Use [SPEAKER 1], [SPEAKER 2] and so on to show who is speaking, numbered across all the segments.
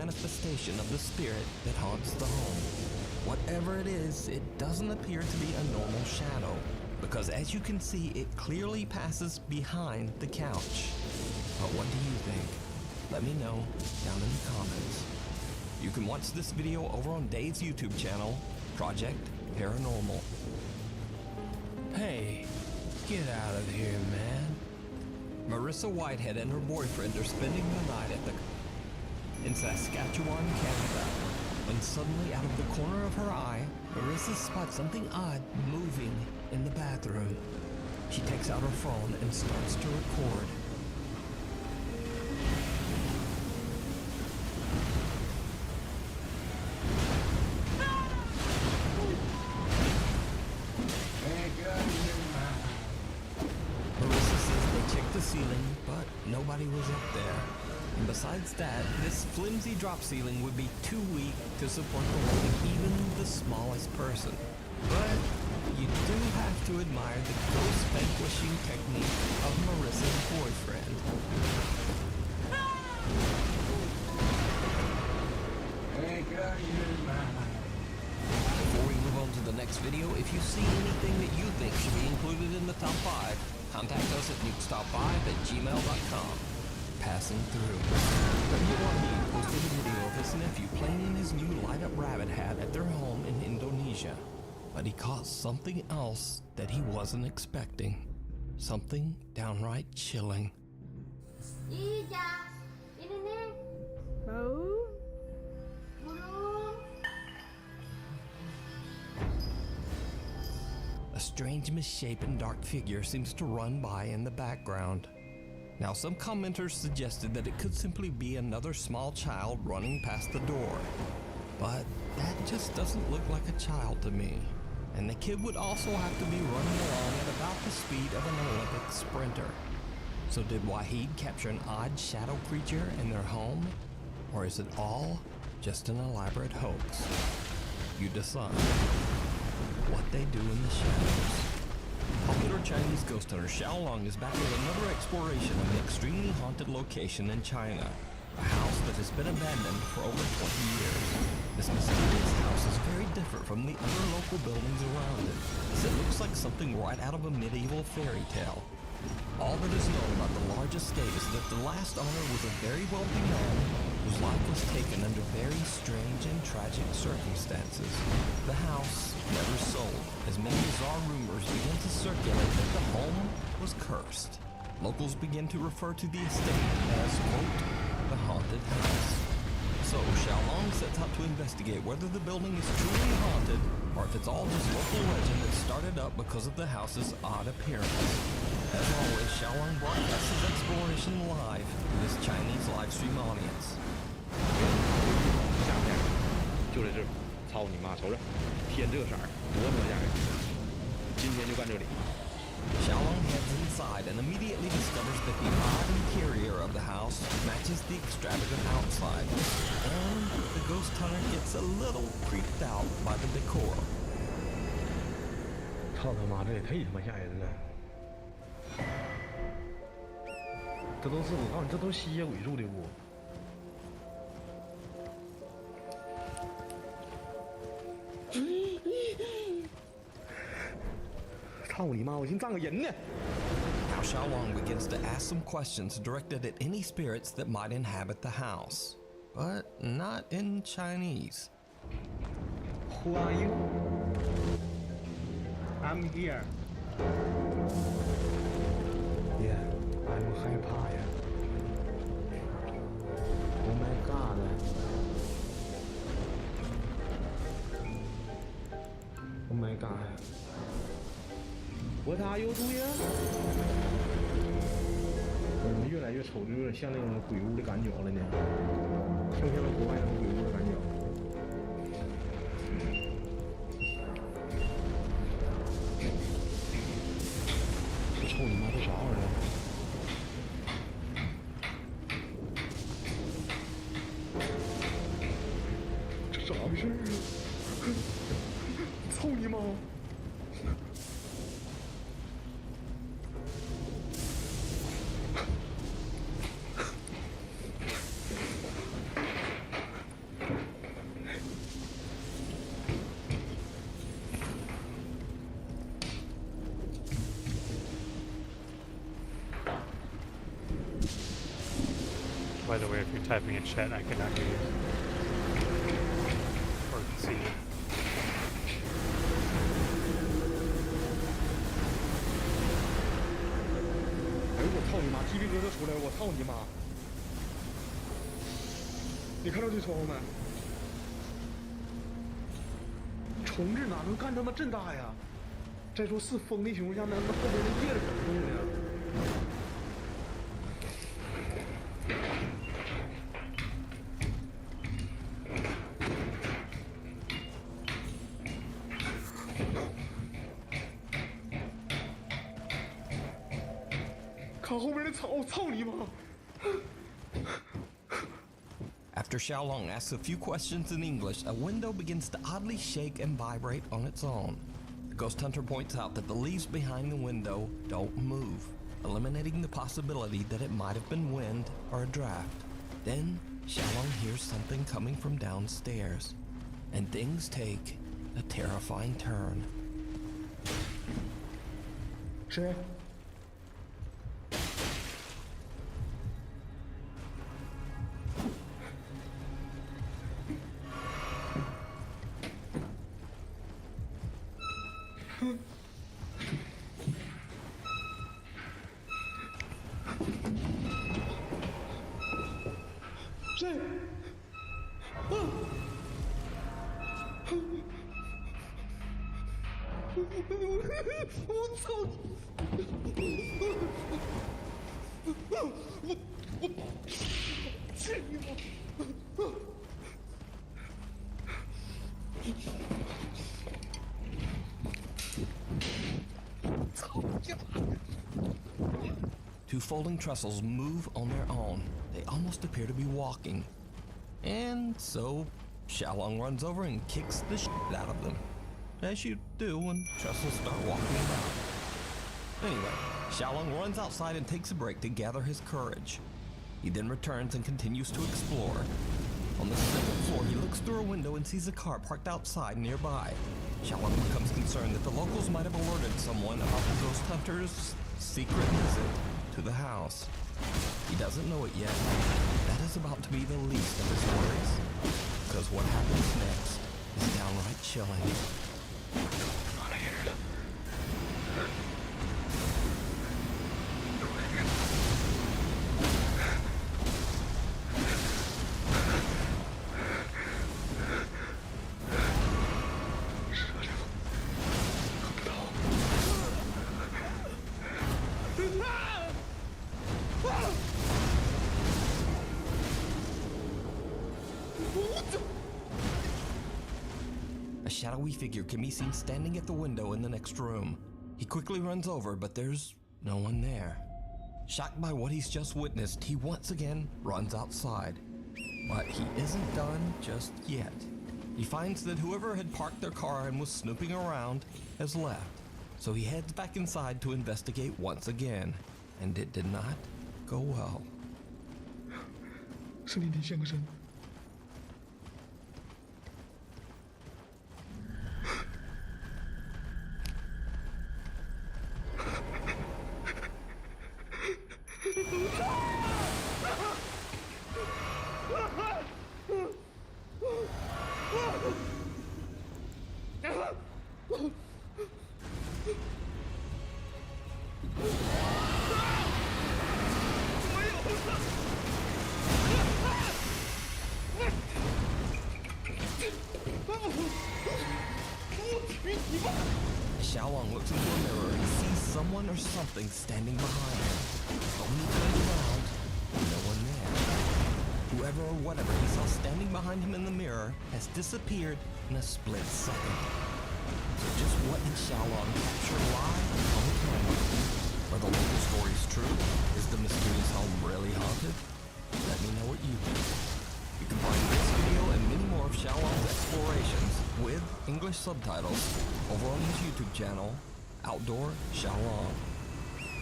[SPEAKER 1] manifestation of the spirit that haunts the home. Whatever it is, it doesn't appear to be a normal shadow, because as you can see, it clearly passes behind the couch. But what do you think? Let me know down in the comments. You can watch this video over on Dave's YouTube channel, Project Paranormal. Hey, get out of here, man. Marissa Whitehead and her boyfriend are spending the night in Saskatchewan, Canada, when suddenly out of the corner of her eye, Marissa spots something odd moving in the bathroom. She takes out her phone and starts to record. Marissa says they checked the ceiling, but nobody was up there. And besides that, this flimsy drop ceiling would be too weak to support the weight of even the smallest person. But you do have to admire the ghost vanquishing technique of Marissa's boyfriend. Before we move on to the next video, if you see anything that you think should be included in the top 5, contact us at nukestop5@gmail.com. Passing through. W1B posted a video of his nephew playing in his new light-up rabbit hat at their home in Indonesia. But he caught something else that he wasn't expecting. Something downright chilling.
[SPEAKER 2] Ija, ini nih. Bau. Burung.
[SPEAKER 1] A strange, misshapen, dark figure seems to run by in the background. Now, some commenters suggested that it could simply be another small child running past the door. But that just doesn't look like a child to me. And the kid would also have to be running along at about the speed of an Olympic sprinter. So did Wahid capture an odd shadow creature in their home? Or is it all just an elaborate hoax? You decide. What they do in the shadows. Popular Chinese ghost hunter Xiaolong is back with another exploration of an extremely haunted location in China. A house that has been abandoned for over 20 years. This mysterious house is very different from the other local buildings around it, as it looks like something right out of a medieval fairy tale. All that is known about the large estate is that the last owner was a very wealthy man whose life was taken under very strange and tragic circumstances. The house never sold, as many bizarre rumors began to circulate that the home was cursed. Locals began to refer to the estate as, quote, the haunted house. So Xiaolong sets out to investigate whether the building is truly haunted or if it's all just local legend that started up because of the house's odd appearance. As always, Xiaolong broadcasts his exploration live to this Chinese live stream audience.
[SPEAKER 3] 下面就在这儿，操你妈！瞅瞅，天这色儿，多他妈吓人！今天就干这里。
[SPEAKER 1] Xiaolong heads inside and immediately discovers that the odd interior of the house matches the extravagant outside. And the ghost hunter gets a little creeped out by the decor.
[SPEAKER 3] 操他妈，这也太他妈吓人了！这都是我告诉你，这都是吸血鬼住的屋。 操你妈！我寻思站个人呢。
[SPEAKER 1] Now Xiaolong begins to ask some questions directed at any spirits that might inhabit the house, but not in Chinese.
[SPEAKER 4] Who are you? I'm here.
[SPEAKER 3] Yeah, I'm 害怕呀。Oh my god. Oh my god. What are you doing? 怎么越来越丑，就有点像那种鬼屋的感觉了呢？更像国外那种鬼屋的感觉。这臭你妈，这啥玩意儿？这咋回事啊？操你妈！ 我
[SPEAKER 5] by the way, if you're typing in chat, I cannot hear you. Or see you.
[SPEAKER 3] 哎，我操你妈！鸡皮疙瘩出来！我操你妈！你看到这窗户没？虫子哪能干他妈这大呀？再说是风的情况下，那后边的叶子怎么动呢？看后边的草，操你妈！
[SPEAKER 1] After Xiaolong asks a few questions in English, a window begins to oddly shake and vibrate on its own. The ghost hunter points out that the leaves behind the window don't move, eliminating the possibility that it might have been wind or a draft. Then, Xiaolong hears something coming from downstairs, and things take a terrifying turn.
[SPEAKER 3] 谁？ 谁？我操！我去你妈！
[SPEAKER 1] Two folding trestles move on their own. They almost appear to be walking. And so, Xiaolong runs over and kicks the shit out of them. As you do when trestles start walking about. Anyway, Xiaolong runs outside and takes a break to gather his courage. He then returns and continues to explore. On the second floor, he looks through a window and sees a car parked outside nearby. Xiaolong becomes concerned that the locals might have alerted someone about the ghost hunter's secret visit to the house. He doesn't know it yet. That is about to be the least of his worries. Because what happens next is downright chilling. A shadowy figure can be seen standing at the window in the next room. He quickly runs over, but there's no one there. Shocked by what he's just witnessed, he once again runs outside. But he isn't done just yet. He finds that whoever had parked their car and was snooping around has left. So he heads back inside to investigate once again. And it did not go well.
[SPEAKER 3] 是你现个身。
[SPEAKER 1] Xiaolong looks into a mirror and sees someone or something standing behind him. But when he turns around, no one there. Whoever or whatever he saw standing behind him in the mirror has disappeared in a split second. So just what did Xiaolong capture live on the camera? Are the local stories true? Is the mysterious home really haunted? Let me know what you think. You can find this video and many more of Xiaolong's explorations with English subtitles over on his YouTube channel, Outdoor Xiaolong,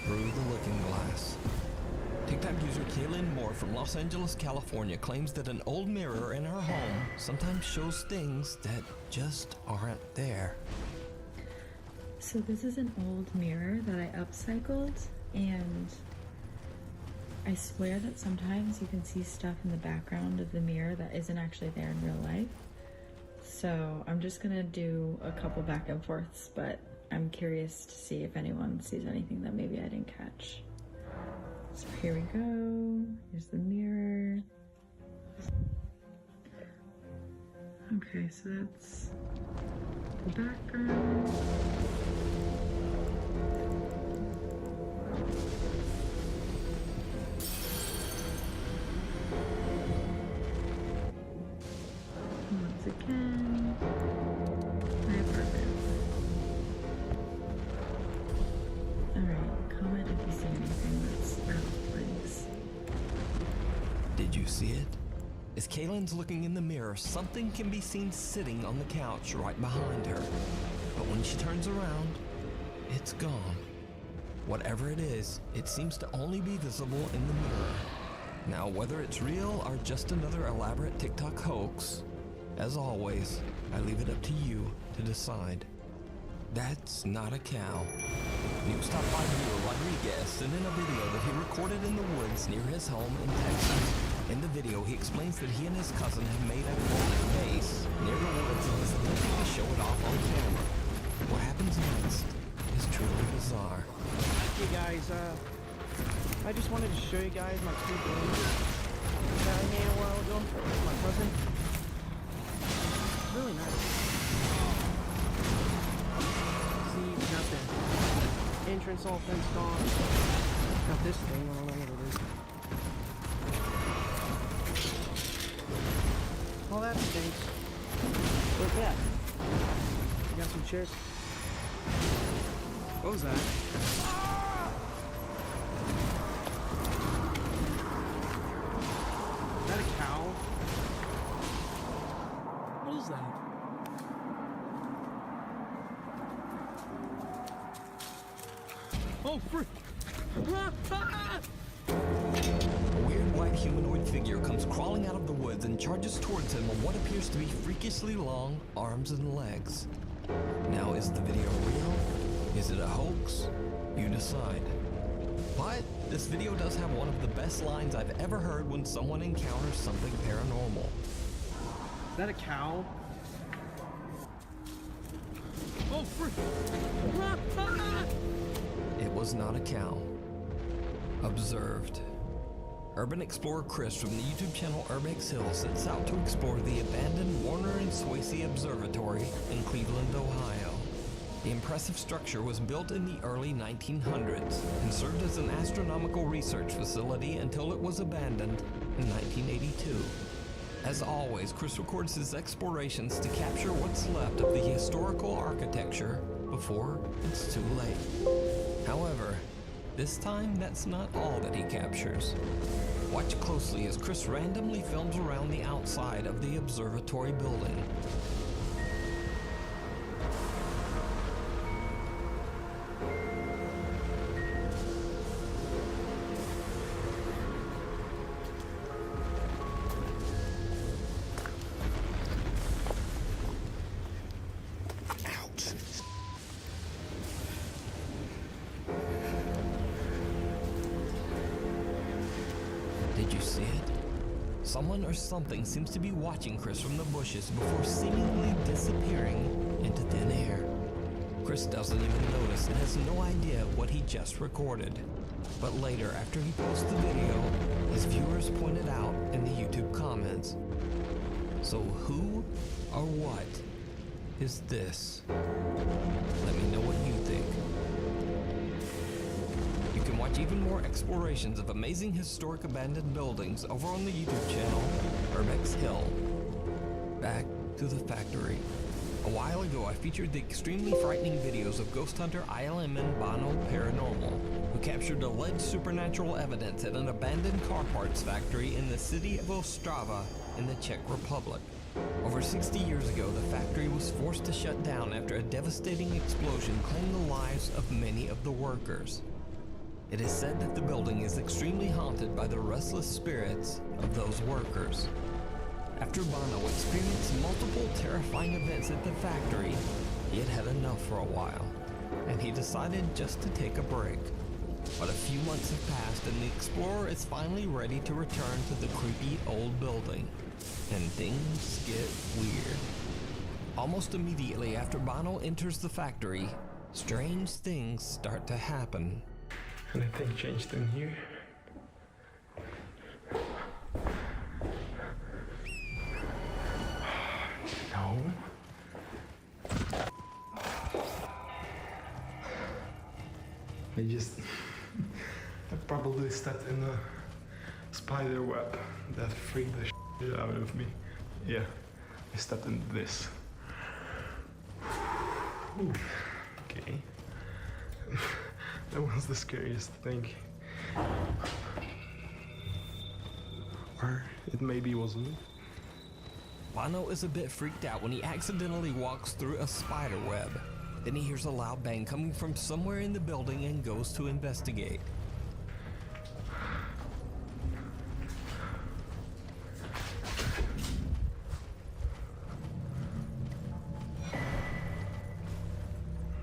[SPEAKER 1] Through the Looking Glass. TikTok user Kaylin Moore from Los Angeles, California claims that an old mirror in her home sometimes shows things that just aren't there.
[SPEAKER 6] So this is an old mirror that I upcycled, and I swear that sometimes you can see stuff in the background of the mirror that isn't actually there in real life. So I'm just gonna do a couple back and forths, but I'm curious to see if anyone sees anything that maybe I didn't catch. So here we go. Here's the mirror. Okay, so that's the background. Once again, my apartment. Alright, comment if you see anything that's out of place.
[SPEAKER 1] Did you see it? As Kaylin's looking in the mirror, something can be seen sitting on the couch right behind her. But when she turns around, it's gone. Whatever it is, it seems to only be visible in the mirror. Now, whether it's real or just another elaborate TikTok hoax, as always, I leave it up to you to decide. That's not a cow. Nukes top 5 viewer Rodriguez sent in a video that he recorded in the woods near his home in Texas. In the video, he explains that he and his cousin have made a golden base near the woods and is attempting to show it off on camera. What happens next is truly bizarre.
[SPEAKER 7] Hey guys, I just wanted to show you guys my two games that I made a while ago with my cousin. It's really nice. See, we got the entrance all fenced off. Got this thing, I don't know what it is. Well, that stinks. What's that? You got some chairs? What was that? Is that a cow? What is that? Oh, frick!
[SPEAKER 1] A weird white humanoid figure comes crawling out of the woods and charges towards him on what appears to be freakishly long arms and legs. Now, is the video real? Is it a hoax? You decide. But this video does have one of the best lines I've ever heard when someone encounters something paranormal.
[SPEAKER 7] Is that a cow? Oh, frick!
[SPEAKER 1] It was not a cow. Observed. Urban explorer Chris from the YouTube channel Urbex Hill sets out to explore the abandoned Warner and Swayze Observatory in Cleveland, Ohio. The impressive structure was built in the early 1900s and served as an astronomical research facility until it was abandoned in 1982. As always, Chris records his explorations to capture what's left of the historical architecture before it's too late. However, this time that's not all that he captures. Watch closely as Chris randomly films around the outside of the observatory building. Did you see it? Someone or something seems to be watching Chris from the bushes before seemingly disappearing into thin air. Chris doesn't even notice and has no idea what he just recorded. But later, after he posts the video, his viewers pointed out in the YouTube comments. So who or what is this? Let me know what you think. You can watch even more explorations of amazing historic abandoned buildings over on the YouTube channel Urbex Hill. Back to the factory. A while ago, I featured the extremely frightening videos of ghost hunter ILM and Bono Paranormal, who captured alleged supernatural evidence at an abandoned car parts factory in the city of Ostrava in the Czech Republic. Over 60 years ago, the factory was forced to shut down after a devastating explosion claimed the lives of many of the workers. It is said that the building is extremely haunted by the restless spirits of those workers. After Bono experienced multiple terrifying events at the factory, he had had enough for a while, and he decided just to take a break. But a few months have passed and the explorer is finally ready to return to the creepy old building. And things get weird. Almost immediately after Bono enters the factory, strange things start to happen.
[SPEAKER 8] Anything changed in here? No. I probably stepped in a spider web that freaked the shit out of me. Yeah, I stepped in this. Okay. That was the scariest thing. Or it maybe wasn't.
[SPEAKER 1] Bono is a bit freaked out when he accidentally walks through a spider web. Then he hears a loud bang coming from somewhere in the building and goes to investigate.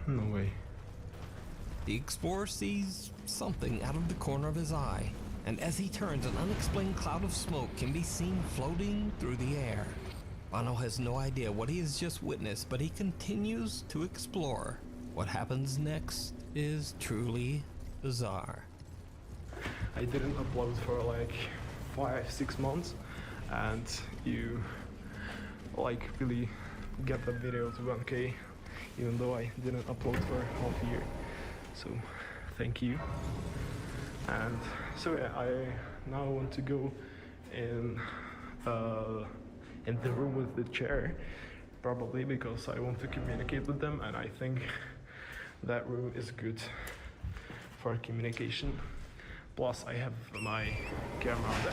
[SPEAKER 8] No way.
[SPEAKER 1] The explorer sees something out of the corner of his eye, and as he turns, an unexplained cloud of smoke can be seen floating through the air. Bono has no idea what he has just witnessed, but he continues to explore. What happens next is truly bizarre.
[SPEAKER 8] I didn't upload for like 5-6 months, and you like really get that video to 1K, even though I didn't upload for half a year. So thank you. And so yeah, I now want to go in the room with the chair, probably because I want to communicate with them, and I think that room is good for communication. Plus I have my camera there.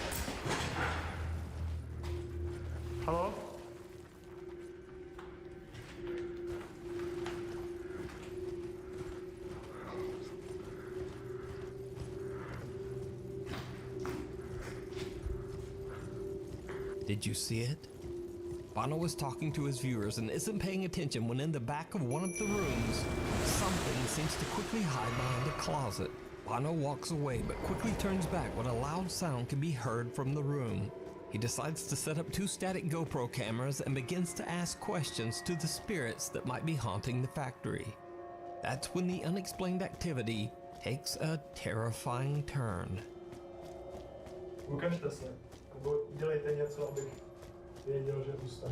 [SPEAKER 8] Hello?
[SPEAKER 1] Did you see it? Bono was talking to his viewers and isn't paying attention when in the back of one of the rooms, something seems to quickly hide behind a closet. Bono walks away but quickly turns back when a loud sound can be heard from the room. He decides to set up 2 static GoPro cameras and begins to ask questions to the spirits that might be haunting the factory. That's when the unexplained activity takes a terrifying turn.
[SPEAKER 8] Ukažte se, nebo dělejte něco, abych věděl, že tu jste.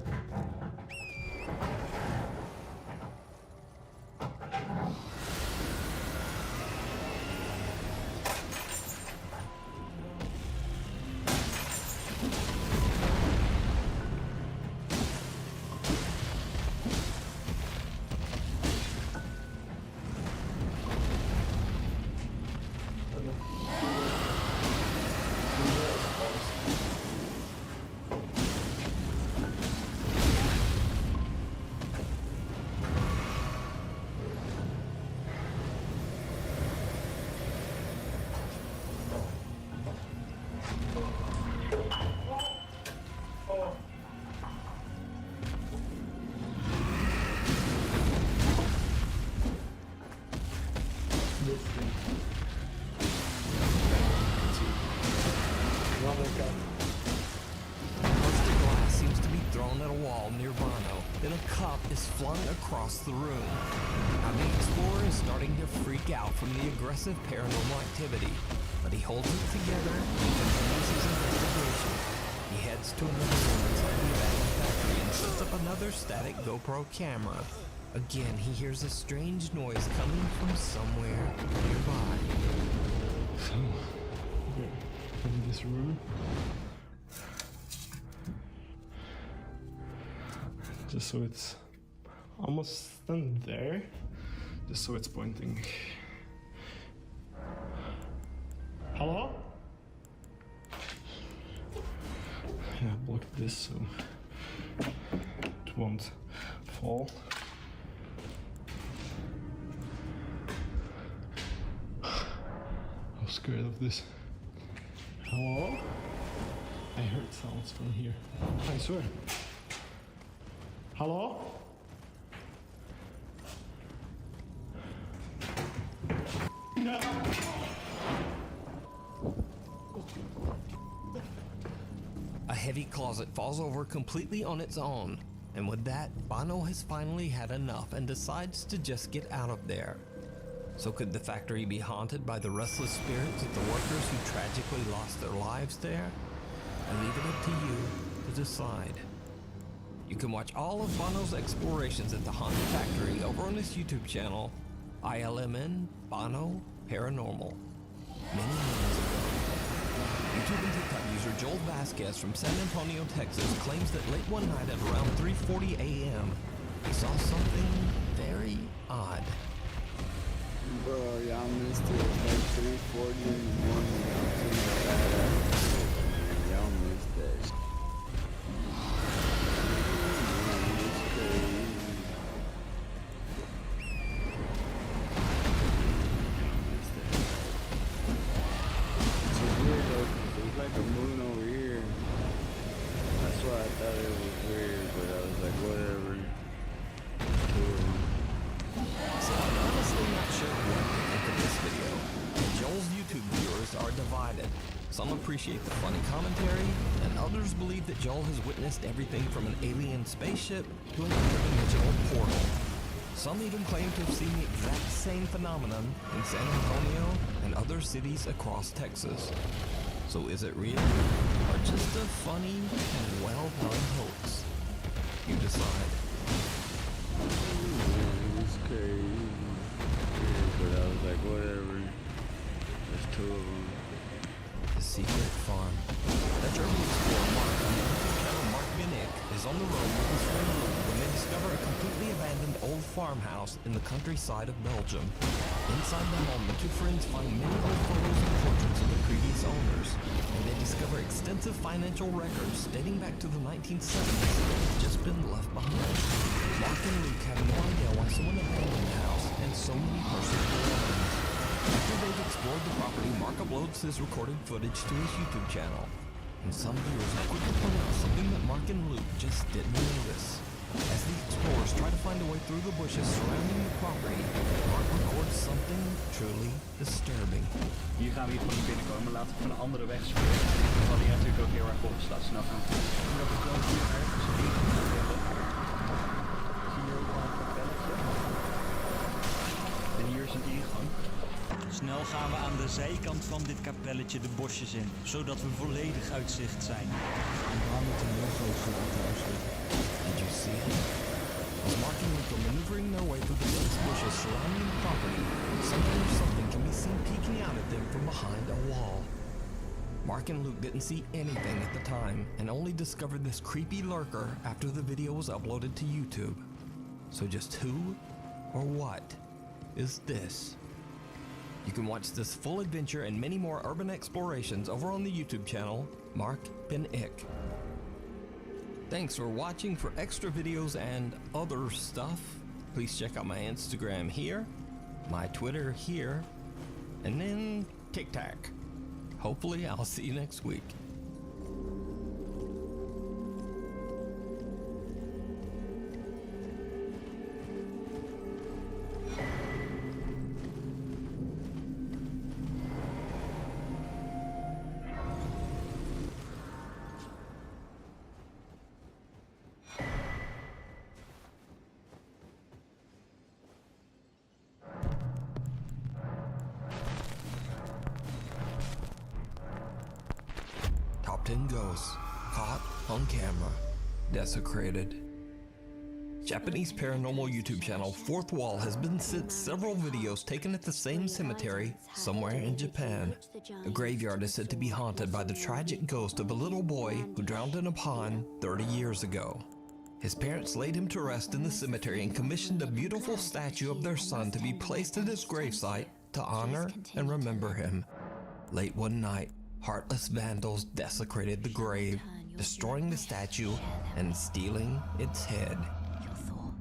[SPEAKER 1] Busted glass seems to be thrown at a wall near Bono. Then a cup is flung across the room. Now the explorer is starting to freak out from the aggressive paranormal activity, but he holds it together and continues his investigation. He heads to another room inside the abandoned factory and sets up another static GoPro camera. Again, he hears a strange noise coming from somewhere nearby.
[SPEAKER 8] So, we're in this room. Just so it's almost done there. Just so it's pointing. Hello? Yeah, I blocked this so it won't fall. I'm scared of this. Hello? I heard sounds from here. I swear. Hello? No!
[SPEAKER 1] heavy closet falls over completely on its own, and with that, Bono has finally had enough and decides to just get out of there. So could the factory be haunted by the restless spirits of the workers who tragically lost their lives there? I leave it up to you to decide. You can watch all of Bono's explorations at the Haunted Factory over on his YouTube channel, ILMN Bono Paranormal. Many years ago, YouTube and TikTok user Joel Vasquez from San Antonio, Texas claims that late one night at around 3:40 a.m., he saw something very odd.
[SPEAKER 9] Bro, y'all missed it. It's like 3:40 in the morning. Y'all missed that shit. The moon over here. That's why I thought it was weird, but I was like, whatever.
[SPEAKER 1] So I'm honestly not sure what to think of this video. Joel's YouTube viewers are divided. Some appreciate the funny commentary, and others believe that Joel has witnessed everything from an alien spaceship to an interdimensional portal. Some even claim to have seen the exact same phenomenon in San Antonio and other cities across Texas. So is it real, or just a funny and well-done hoax? You decide.
[SPEAKER 9] Man, it's crazy. Yeah, but I was like, whatever. There's two of them.
[SPEAKER 1] The Secret Farm. Dutch urban explorer Mark on the YouTube channel Mark Binnick is on the road with his friend Luke when they discover a completely abandoned old farmhouse in the countryside of Belgium. Inside the home, the two friends find many old photos and portraits of the previous owners, and they discover extensive financial records dating back to the 1970s that have just been left behind. Mark and Luke have no idea why someone abandoned the house and so many personal belongings. After they've explored the property, Mark uploads his recorded footage to his YouTube channel, and some viewers have quickly pointed out something that Mark and Luke just didn't notice. As the explorers try to find a way through the bushes surrounding the property, Mark records something truly disturbing.
[SPEAKER 4] Hier gaan we hier gewoon niet binnenkomen. Laten we van een andere weg spelen. We hadden hier natuurlijk ook heel erg opgestart. Snel gaan. Dat ik wel hier ergens in kan hebben. Zie je ook al een kapelletje. En hier is een ingang.
[SPEAKER 10] Snel gaan we aan de zijkant van dit kapelletje de bosjes in, zodat we volledig uitzicht zijn.
[SPEAKER 1] En waar moet een heel groot groentehuis liggen? Did you see it? As Mark and Luke are maneuvering their way through the dense bushes surrounding the property, something or something can be seen peeking out at them from behind a wall. Mark and Luke didn't see anything at the time and only discovered this creepy lurker after the video was uploaded to YouTube. So just who or what is this? You can watch this full adventure and many more urban explorations over on the YouTube channel, Mark Binnick. Thanks for watching. For extra videos and other stuff, please check out my Instagram here, my Twitter here, and then TikTok. Hopefully I'll see you next week. Top 10 ghosts caught on camera, desecrated. Japanese paranormal YouTube channel Fourth Wall has been sent several videos taken at the same cemetery somewhere in Japan. A graveyard is said to be haunted by the tragic ghost of a little boy who drowned in a pond 30 years ago. His parents laid him to rest in the cemetery and commissioned a beautiful statue of their son to be placed at his gravesite to honor and remember him. Late one night, heartless vandals desecrated the grave, destroying the statue and stealing its head.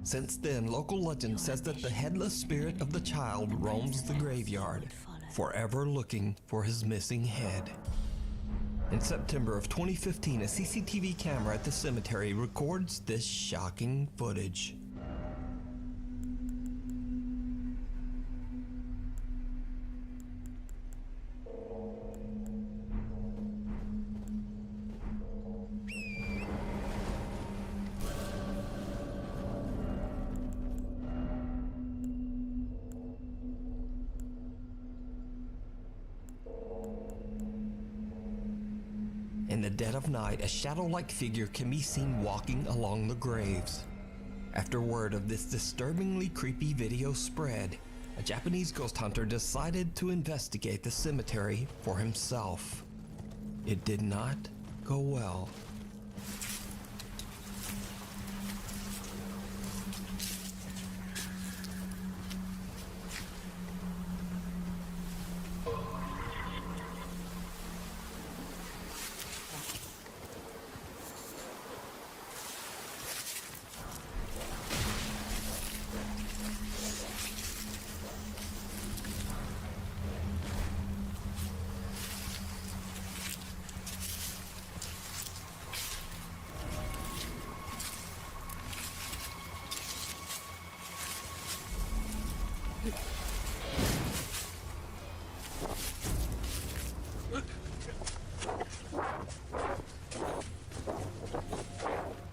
[SPEAKER 1] Since then, local legend says that the headless spirit of the child roams the graveyard, forever looking for his missing head. In September of 2015, a CCTV camera at the cemetery records this shocking footage. In the dead of night, a shadow-like figure can be seen walking along the graves. After word of this disturbingly creepy video spread, a Japanese ghost hunter decided to investigate the cemetery for himself. It did not go well.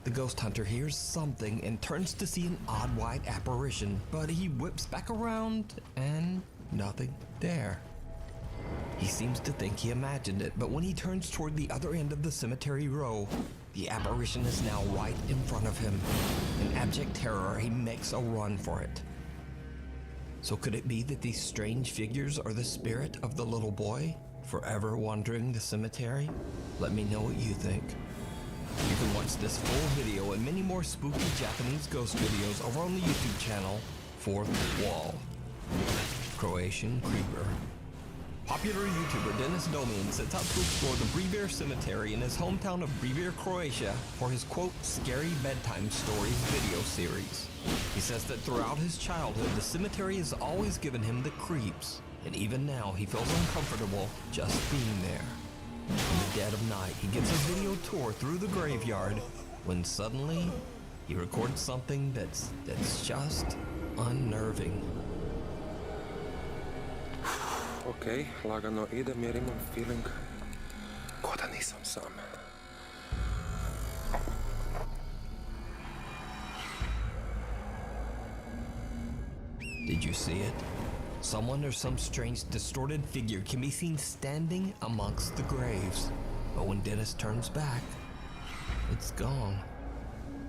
[SPEAKER 1] The ghost hunter hears something and turns to see an odd white apparition, but he whips back around and nothing there. He seems to think he imagined it, but when he turns toward the other end of the cemetery row, the apparition is now right in front of him. In abject terror, he makes a run for it. So could it be that these strange figures are the spirit of the little boy, forever wandering the cemetery? Let me know what you think. You can watch this full video and many more spooky Japanese ghost videos over on the YouTube channel, Fourth Wall. Croatian Creeper. Popular YouTuber Dennis Domian sets out to explore the Brebear Cemetery in his hometown of Brebear, Croatia for his quote, scary bedtime stories video series. He says that throughout his childhood, the cemetery has always given him the creeps, and even now he feels uncomfortable just being there. In the dead of night, he gives a video tour through the graveyard when suddenly he records something that's just unnerving.
[SPEAKER 11] Ok, lagano idem jer imam feeling ko da nisam sam.
[SPEAKER 1] Did you see it? Someone or some strange distorted figure can be seen standing amongst the graves. But when Dennis turns back, it's gone.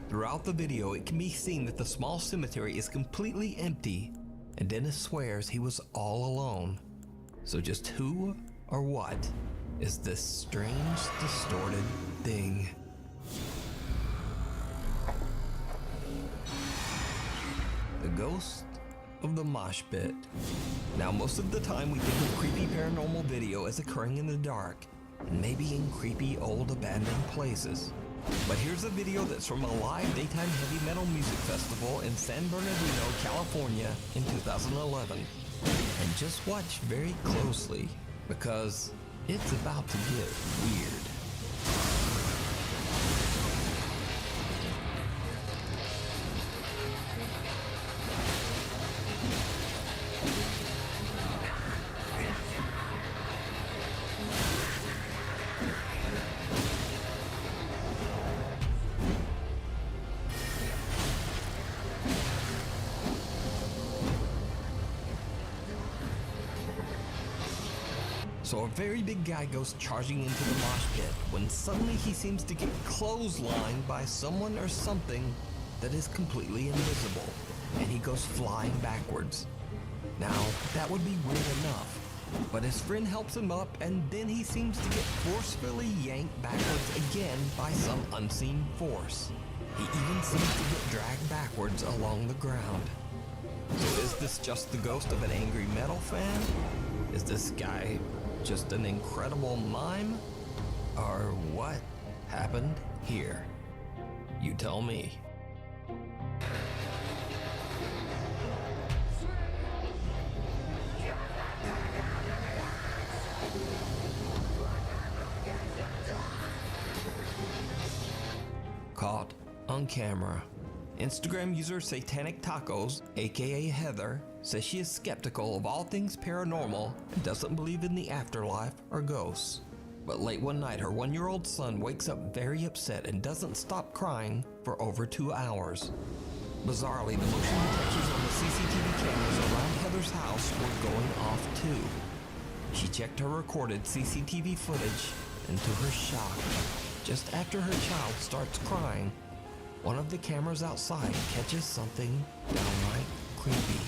[SPEAKER 1] Throughout the video, it can be seen that the small cemetery is completely empty, and Dennis swears he was all alone. So just who or what is this strange, distorted thing? The ghost of the mosh pit. Now, most of the time we think of creepy paranormal video as occurring in the dark, and maybe in creepy old abandoned places. But here's a video that's from a live daytime heavy metal music festival in San Bernardino, California in 2011. And just watch very closely, because it's about to get weird. So a very big guy goes charging into the mosh pit when suddenly he seems to get clotheslined by someone or something that is completely invisible, and he goes flying backwards. Now, that would be weird enough, but his friend helps him up, and then he seems to get forcefully yanked backwards again by some unseen force. He even seems to get dragged backwards along the ground. So is this just the ghost of an angry metal fan? Is this guy just an incredible mime? Or what happened here? You tell me. Caught on camera. Instagram user Satanic Tacos, aka Heather, says she is skeptical of all things paranormal and doesn't believe in the afterlife or ghosts. But late one night, her 1-year-old son wakes up very upset and doesn't stop crying for over 2 hours. Bizarrely, the motion detectors on the CCTV cameras around Heather's house were going off too. She checked her recorded CCTV footage and to her shock, just after her child starts crying, one of the cameras outside catches something downright creepy.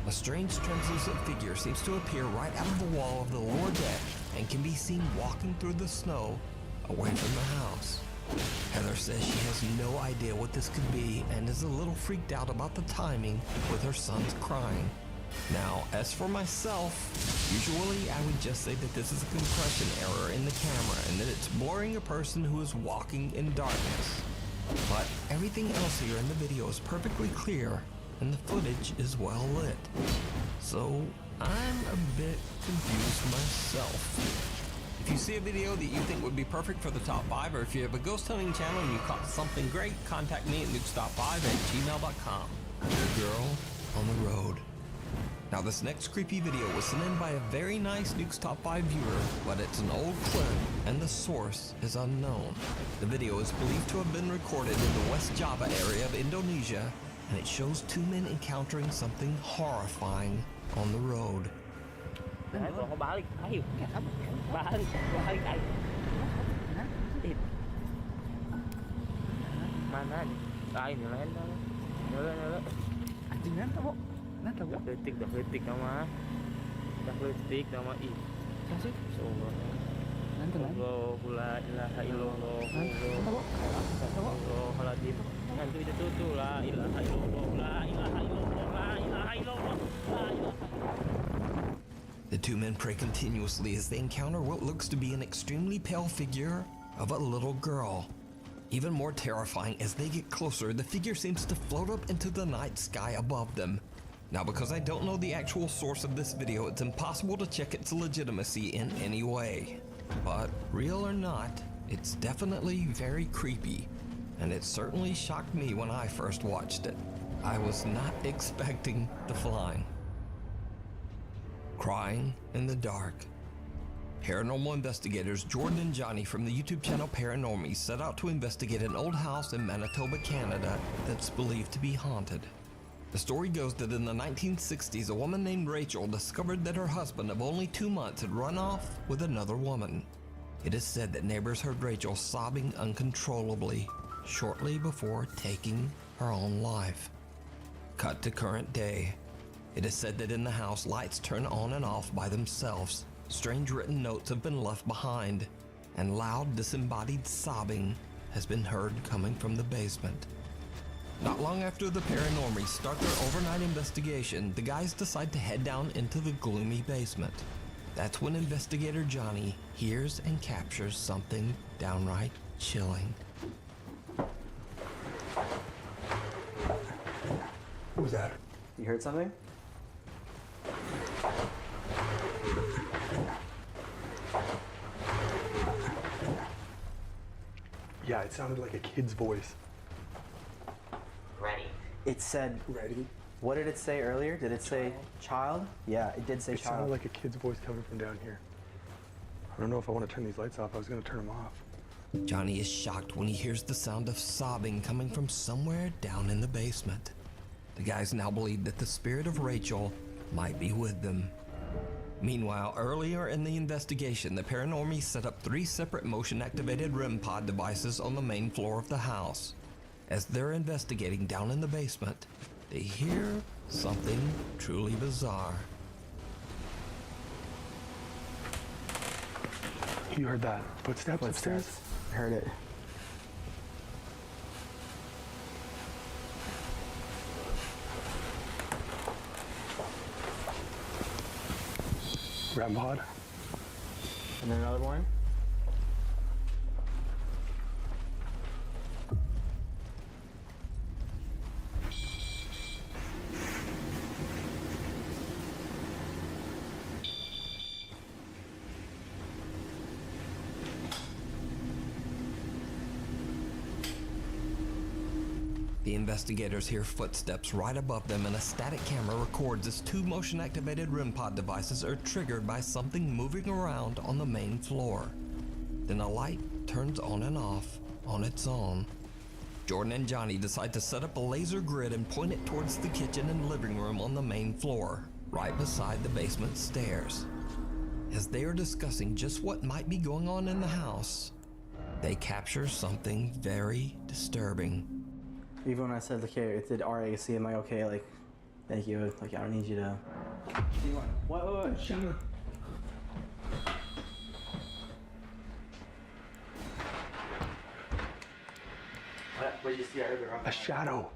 [SPEAKER 1] A strange translucent figure seems to appear right out of the wall of the lower deck and can be seen walking through the snow away from the house. Heather says she has no idea what this could be and is a little freaked out about the timing with her son's crying. Now, as for myself, usually I would just say that this is a compression error in the camera and that it's blurring a person who is walking in darkness. But everything else here in the video is perfectly clear and the footage is well lit. So I'm a bit confused myself. If you see a video that you think would be perfect for the top 5, or if you have a ghost hunting channel and you caught something great, contact me at nukes.5@gmail.com. Your girl on the road. Now this next creepy video was sent in by a very nice Nukes Top 5 viewer, but it's an old clip and the source is unknown. The video is believed to have been recorded in the West Java area of Indonesia, and it shows two men encountering something horrifying on the road. The two men pray continuously as they encounter what looks to be an extremely pale figure of a little girl. Even more terrifying, as they get closer, the figure seems to float up into the night sky above them. Now, because I don't know the actual source of this video, it's impossible to check its legitimacy in any way. But real or not, it's definitely very creepy, and it certainly shocked me when I first watched it. I was not expecting the flying. Crying in the dark. Paranormal investigators Jordan and Johnny from the YouTube channel Paranormies set out to investigate an old house in Manitoba, Canada that's believed to be haunted. The story goes that in the 1960s, a woman named Rachel discovered that her husband of only 2 months had run off with another woman. It is said that neighbors heard Rachel sobbing uncontrollably shortly before taking her own life. Cut to current day. It is said that in the house, lights turn on and off by themselves, strange written notes have been left behind, and loud disembodied sobbing has been heard coming from the basement. Not long after the Paranormies start their overnight investigation, the guys decide to head down into the gloomy basement. That's when investigator Johnny hears and captures something downright chilling.
[SPEAKER 8] What was that?
[SPEAKER 12] You heard something?
[SPEAKER 8] Yeah, it sounded like a kid's voice.
[SPEAKER 12] Ready. It said...
[SPEAKER 8] Ready?
[SPEAKER 12] What did it say earlier? Did it say child? Yeah, it did say
[SPEAKER 8] It
[SPEAKER 12] child.
[SPEAKER 8] sounded like a kid's voice coming from down here. I don't know if I want to turn these lights off. I was going to turn them off.
[SPEAKER 1] Johnny is shocked when he hears the sound of sobbing coming from somewhere down in the basement. The guys now believe that the spirit of Rachel might be with them. Meanwhile, earlier in the investigation, the Paranormies set up 3 separate motion-activated REM pod devices on the main floor of the house. As they're investigating down in the basement, they hear something truly bizarre.
[SPEAKER 8] You heard that? Footsteps upstairs?
[SPEAKER 12] I heard it.
[SPEAKER 8] REM pod.
[SPEAKER 12] And then another one.
[SPEAKER 1] The investigators hear footsteps right above them, and a static camera records as 2 motion-activated REM pod devices are triggered by something moving around on the main floor. Then a light turns on and off on its own. Jordan and Johnny decide to set up a laser grid and point it towards the kitchen and living room on the main floor, right beside the basement stairs. As they are discussing just what might be going on in the house, they capture something very disturbing.
[SPEAKER 12] Even when I said, "Look here, it did RAC, am I okay?" Like, thank you. Like, I don't need you to. What? Shut up. What did you see earlier?
[SPEAKER 8] A shadow.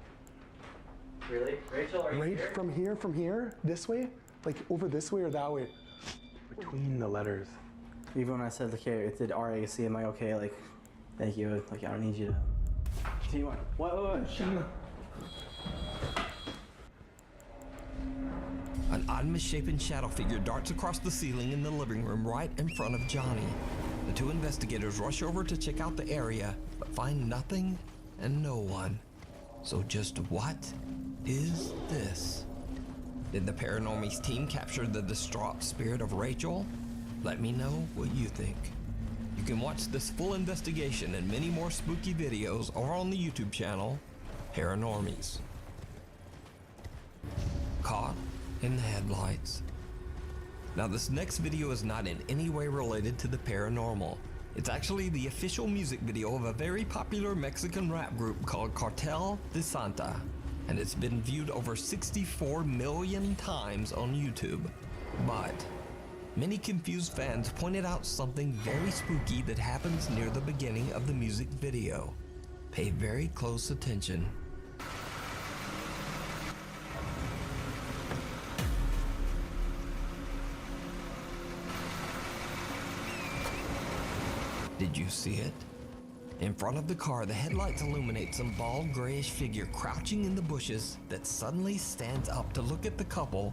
[SPEAKER 12] Really? Rachel, are you
[SPEAKER 8] Right
[SPEAKER 12] here?
[SPEAKER 8] from here, this way? Like over this way or that way? Between the letters.
[SPEAKER 12] Even when I said, "Look here, it did RAC, am I okay?" Like, thank you. Like, I don't need you to. What? Shut up.
[SPEAKER 1] An odd misshapen shadow figure darts across the ceiling in the living room right in front of Johnny. The two investigators rush over to check out the area, but find nothing and no one. So just what is this? Did the Paranormies team capture the distraught spirit of Rachel? Let me know what you think. You can watch this full investigation and many more spooky videos over on the YouTube channel, Paranormies. Caught in the headlights. Now this next video is not in any way related to the paranormal. It's actually the official music video of a very popular Mexican rap group called Cartel de Santa, and it's been viewed over 64 million times on YouTube. But many confused fans pointed out something very spooky that happens near the beginning of the music video. Pay very close attention. Did you see it? In front of the car, the headlights illuminate some bald grayish figure crouching in the bushes that suddenly stands up to look at the couple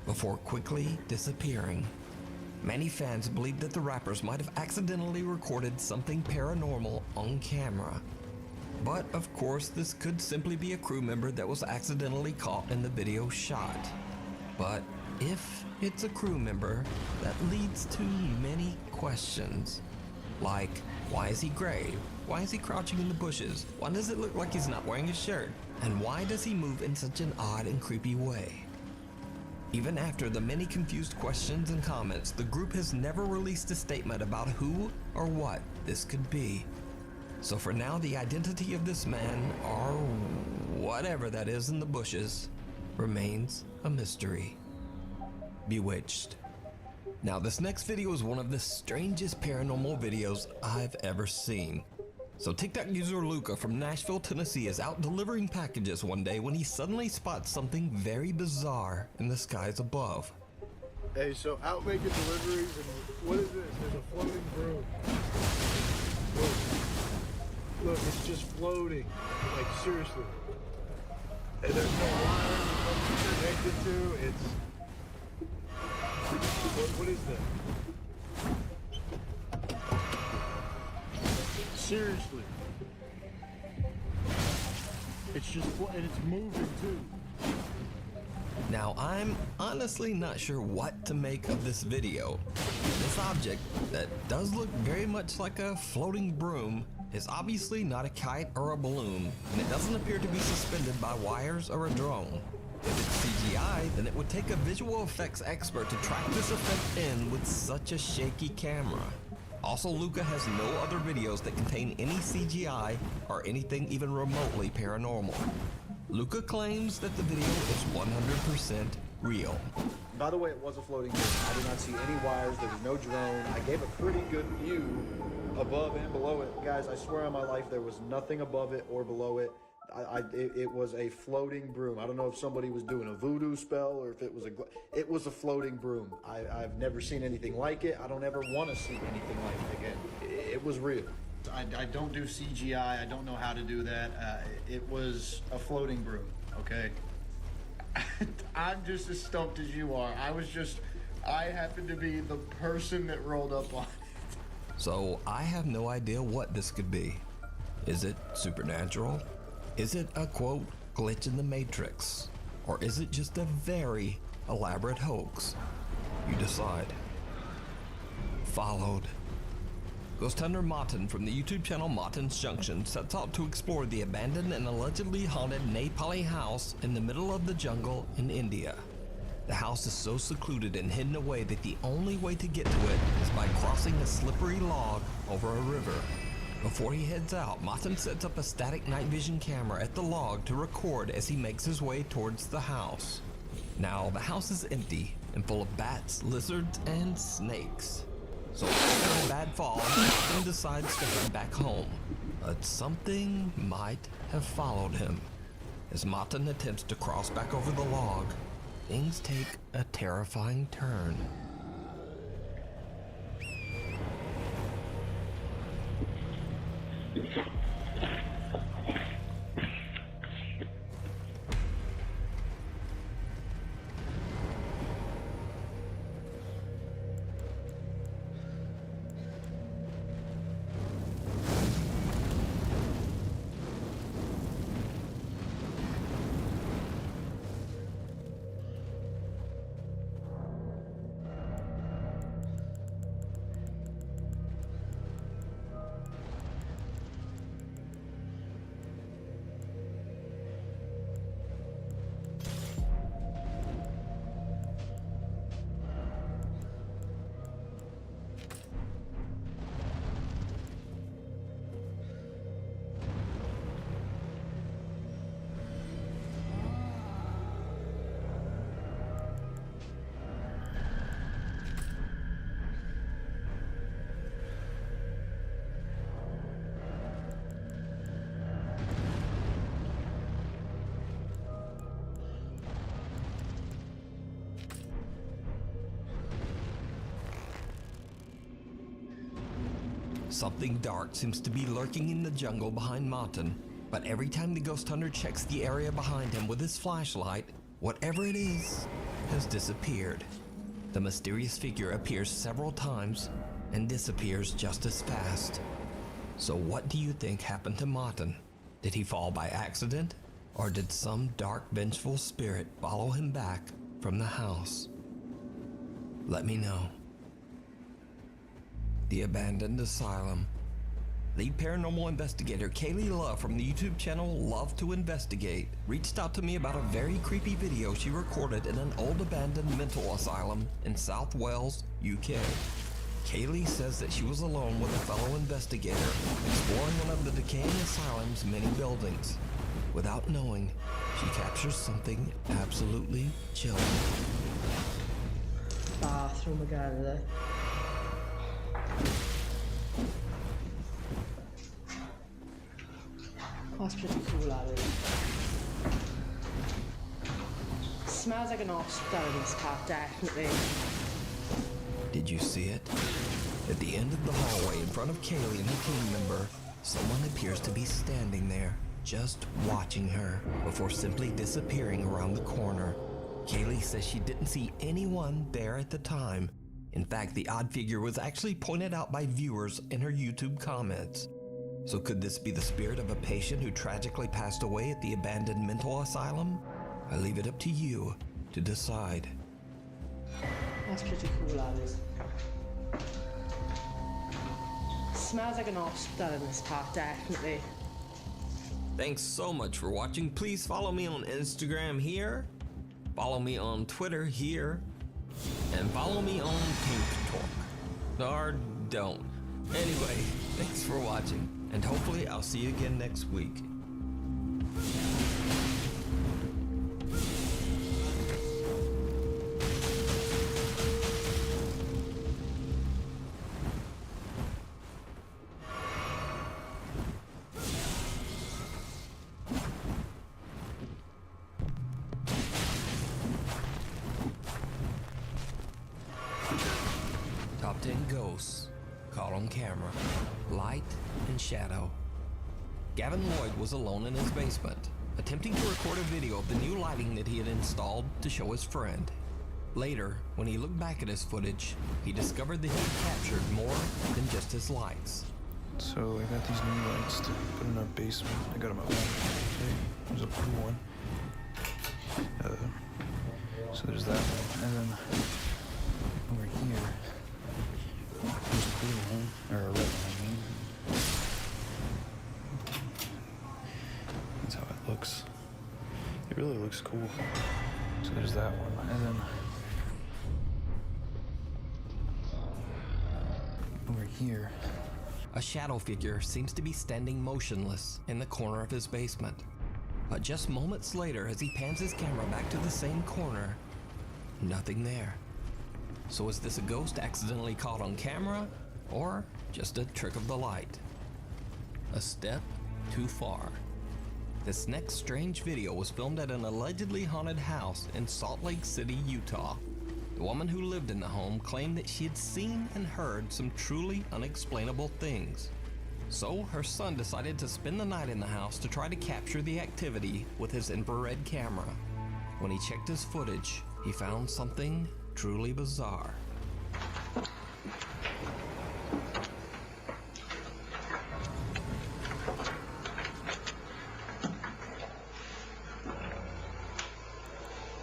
[SPEAKER 1] before quickly disappearing. Many fans believe that the rappers might have accidentally recorded something paranormal on camera. But of course, this could simply be a crew member that was accidentally caught in the video shot. But if it's a crew member, that leads to many questions. Like, why is he gray? Why is he crouching in the bushes? Why does it look like he's not wearing a shirt? And why does he move in such an odd and creepy way? Even after the many confused questions and comments, the group has never released a statement about who or what this could be. So for now, the identity of this man, or whatever that is in the bushes, remains a mystery. Bewitched. Now this next video is one of the strangest paranormal videos I've ever seen. So TikTok user Luca from Nashville, Tennessee is out delivering packages one day when he suddenly spots something very bizarre in the skies above.
[SPEAKER 13] Hey, so out making deliveries, and what is this? There's a floating broom. Look, it's just floating. Like, seriously. And there's no wire it's connected to. It's... What is that? Seriously. It's just, and it's moving too.
[SPEAKER 1] Now I'm honestly not sure what to make of this video. This object that does look very much like a floating broom is obviously not a kite or a balloon, and it doesn't appear to be suspended by wires or a drone. If it's CGI, then it would take a visual effects expert to track this effect in with such a shaky camera. Also, Luca has no other videos that contain any CGI or anything even remotely paranormal. Luca claims that the video is 100% real.
[SPEAKER 13] By the way, it was a floating broom. I did not see any wires. There was no drone. I gave a pretty good view above and below it. Guys, I swear on my life, there was nothing above it or below it. It was a floating broom. I don't know if somebody was doing a voodoo spell or if it was a floating broom. I've never seen anything like it. I don't ever want to see anything like it again. It was real. I don't do CGI. I don't know how to do that. It was a floating broom, okay? I'm just as stoked as you are. I happened to be the person that rolled up on it.
[SPEAKER 1] So I have no idea what this could be. Is it supernatural? Is it a, quote, glitch in the Matrix? Or is it just a very elaborate hoax? You decide. Followed Ghost hunter Martin from the YouTube channel Martin's Junction sets out to explore the abandoned and allegedly haunted Nepali house in the middle of the jungle in India. The house is so secluded and hidden away that the only way to get to it is by crossing a slippery log over a river. Before he heads out, Martin sets up a static night vision camera at the log to record as he makes his way towards the house. Now, the house is empty and full of bats, lizards, and snakes. So after a bad fall, Martin decides to head back home. But something might have followed him. As Martin attempts to cross back over the log, things take a terrifying turn. Something dark seems to be lurking in the jungle behind Martin, but every time the ghost hunter checks the area behind him with his flashlight, whatever it is has disappeared. The mysterious figure appears several times and disappears just as fast. So what do you think happened to Martin? Did he fall by accident, or did some dark, vengeful spirit follow him back from the house? Let me know. The Abandoned Asylum. Lead paranormal investigator Kaylee Love from the YouTube channel Love to Investigate reached out to me about a very creepy video she recorded in an old abandoned mental asylum in South Wales, UK. Kaylee says that she was alone with a fellow investigator exploring one of the decaying asylum's many buildings. Without knowing, she captures something absolutely chilling.
[SPEAKER 14] Bathroom again there. That's pretty cool, that is. Smells like an hospital in this part, definitely.
[SPEAKER 1] Did you see it? At the end of the hallway in front of Kaylee and her team member, someone appears to be standing there, just watching her, before simply disappearing around the corner. Kaylee says she didn't see anyone there at the time. In fact, the odd figure was actually pointed out by viewers in her YouTube comments. So could this be the spirit of a patient who tragically passed away at the abandoned mental asylum? I leave it up to you to decide.
[SPEAKER 14] That's pretty cool, that is. Smells like an hospital in this part, definitely.
[SPEAKER 1] Thanks so much for watching. Please follow me on Instagram here, follow me on Twitter here, and follow me on Pink Talk. Or don't. Anyway, thanks for watching, and hopefully I'll see you again next week. Top 10 ghosts caught on camera. Light and shadow. Gavin Lloyd was alone in his basement, attempting to record a video of the new lighting that he had installed to show his friend. Later, when he looked back at his footage, he discovered that he had captured more than just his lights.
[SPEAKER 8] So I got these new lights to put in our basement. I got them at home. Okay, there's a blue one. So there's that one, and then over here, there's a blue one, or a red one.
[SPEAKER 4] It really looks cool. So there's that one, and then over here.
[SPEAKER 1] A shadow figure seems to be standing motionless in the corner of his basement. But just moments later, as he pans his camera back to the same corner, nothing there. So is this a ghost accidentally caught on camera, or just a trick of the light? A step too far. This next strange video was filmed at an allegedly haunted house in Salt Lake City, Utah. The woman who lived in the home claimed that she had seen and heard some truly unexplainable things. So her son decided to spend the night in the house to try to capture the activity with his infrared camera. When he checked his footage, he found something truly bizarre.